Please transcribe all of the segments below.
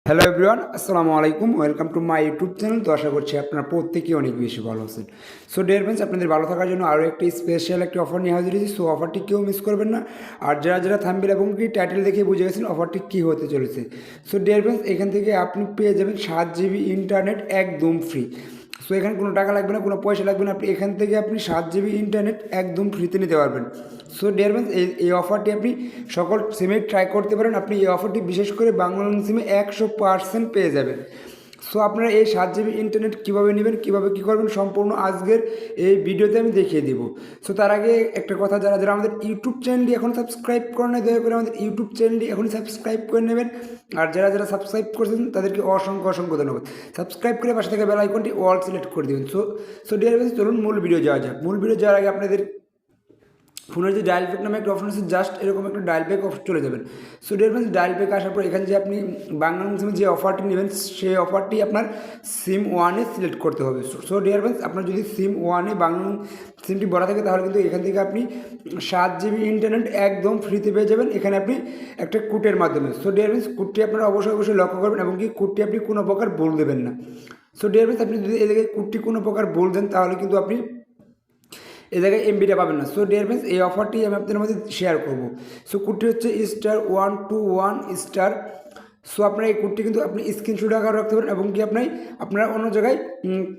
Hello everyone, আসসালামু আলাইকুম। Welcome to my YouTube channel. তো আশা করছি আপনারা প্রত্যেকেই অনেক বেশি ভালো আছেন। সো ডিয়ার ফ্রেন্ডস, আপনাদের ভালো থাকার জন্য আরও একটি স্পেশাল একটি অফার নিয়ে হাজির হয়েছি। সো অফারটি কেউ মিস করবেন না। আর যারা থাম্বনেল এবং কি টাইটেল দেখে বুঝে গেছেন অফারটি কী হতে চলেছে। সো ডিয়ার ফ্রেন্ডস, এখান থেকে আপনি পেয়ে যাবেন 7 জিবি ইন্টারনেট একদম ফ্রি। সো এখানে কোনো টাকা লাগবে না, কোনো পয়সা লাগবে না। এখান থেকে আপনি 7 জিবি ইন্টারনেট একদম ফ্রিতে নিতে পারবেন। সো ডিয়ার ফ্রেন্ডস, এই অফারটি আপনি সকল সিমে ট্রাই করতে পারেন। আপনি এই অফারটি বিশেষ করে বাংলাদেশ সিমে 100% পেয়ে যাবেন। সো আপনারা এই 7 জিবি ইন্টারনেট কীভাবে নেবেন, কীভাবে কী করবেন, সম্পূর্ণ আজকের এই ভিডিওতে আমি দেখিয়ে দিব। সো তার আগে একটা কথা, যারা যারা আমাদের ইউটিউব চ্যানেলটি এখন সাবস্ক্রাইব করে নেয়, দয়া করে আমাদের ইউটিউব চ্যানেলটি এখন সাবস্ক্রাইব করে নেবেন। আর যারা যারা সাবস্ক্রাইব করেছেন তাদেরকে অসংখ্য অসংখ্য ধন্যবাদ। সাবস্ক্রাইব করে পাশে থেকে বেল আইকনটি অল সিলেক্ট করে দেবেন। সো ডিয়ার ফ্রেন্ডস, চলুন মূল ভিডিও যাওয়া যাক। মূল ভিডিও যাওয়ার আগে আপনাদের ফোনের যে ডায়াল প্যাক নামে একটা অপশন আছে, জাস্ট এরকম একটা ডায়াল প্যাক অপশন চলে যাবেন। So dear friends, dial pack আসার পর এখানে যে আপনি বাংলা সিমে যে অফারটি নেবেন সেই অফারটি আপনার সিম ওয়ানে সিলেক্ট করতে হবে। সো ডিয়ার ফ্রেন্ডস, আপনার যদি সিম ওয়ানে বাংলা সিমটি ভরা থাকে তাহলে কিন্তু এখান থেকে আপনি 7 জিবি ইন্টারনেট একদম ফ্রিতে পেয়ে যাবেন, এখানে আপনি একটা কোডের মাধ্যমে। সো ডিয়ার ফ্রেন্ডস, কোডটি আপনারা অবশ্যই লক্ষ্য করবেন এবং কি কোডটি আপনি কোনো প্রকার ভুল দেবেন না। সো ডিয়ার ফ্রেন্ডস, আপনি যদি এই জায়গায় কোডটি কোনো প্রকার ভুল দেন তাহলে কিন্তু আপনি এই জায়গায় এমবিটা পাবেন না। সো ডিয়ার ফ্রেন্ডস, এই অফারটি আমি আপনাদের মধ্যে শেয়ার করব। সো কোডটি হচ্ছে *121*। সো আপনার এই কোডটি কিন্তু আপনি স্ক্রিনশট আকারে রাখতে পারেন এবং কি আপনারা অন্য জায়গায়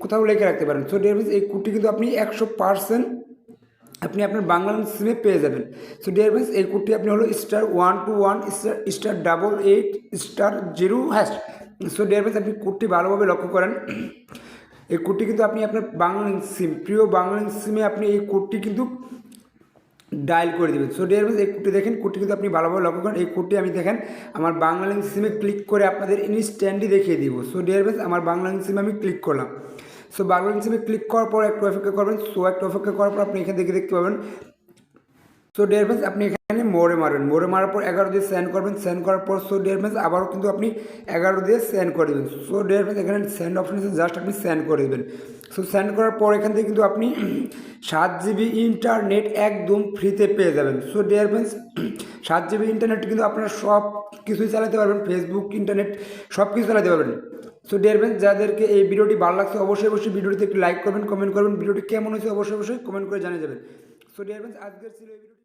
কোথাও লিখে রাখতে পারেন। সো ডিয়ার ফ্রেন্ডস, এই কোডটি কিন্তু আপনি 100% আপনি আপনার বাংলা সিমে পেয়ে যাবেন। সো ডিয়ার ফ্রেন্ডস, এই কোডটি আপনি হলো *121**0#। সো ডিয়ার ফ্রেন্ডস, আপনি কোডটি ভালোভাবে লক্ষ্য করেন। এই কোডটি কিন্তু আপনি আপনার বাংলা প্রিয় বাংলা সিমে আপনি এই কোডটি কিন্তু ডায়াল করে দেবেন। সো ডিয়ার ফ্রেন্ডস, এই কোডটি দেখেন, কোডটি কিন্তু আপনি ভালোভাবে লক্ষ্য করেন। এই কোডটি আমি দেখেন আমার বাংলা সিমে ক্লিক করে আপনাদের ইনস্ট্যান্টলি দেখিয়ে দিব। সো ডিয়ার ফ্রেন্ডস, আমার বাংলা সিমে আমি ক্লিক করলাম। সো বাংলা সিমে ক্লিক করার পর একটু অপেক্ষা করবেন। সো একটু অপেক্ষা করার পর আপনি এখান থেকে দেখতে পাবেন। সো ডিয়ার ফ্রেন্ডস, আপনি এখানে মোড়ে মারবেন। মোড়ে মারার পর 11 দিয়ে সেন্ড করবেন। সেন্ড করার পর সো ডিয়ার ফ্রেন্ডস, আবারও কিন্তু আপনি 11 দিয়ে সেন্ড করে দেবেন। সো ডিয়ার ফ্রেন্ডস, এখানে সেন্ড অপশন আছে, জাস্ট আপনি সেন্ড করে দেবেন। সো সেন্ড করার পর এখান থেকে কিন্তু আপনি 7 জিবি ইন্টারনেট একদম ফ্রিতে পেয়ে যাবেন। So dear friends, 7 GB internet কিন্তু আপনারা সব কিছুই চালাতে পারবেন, ফেসবুক, ইন্টারনেট সব কিছু চালাতে পারবেন। সো ডিয়ার ফ্রেন্ডস, যাদেরকে এই ভিডিওটি ভালো লাগছে অবশ্যই ভিডিওটিতে একটু লাইক করবেন, কমেন্ট করবেন। ভিডিওটি কেমন হয়েছে অবশ্যই কমেন্ট করে জানিয়ে যাবেন। সো ডিয়ার ফ্রেন্ডস, আজকের ছিল এই ভিডিও।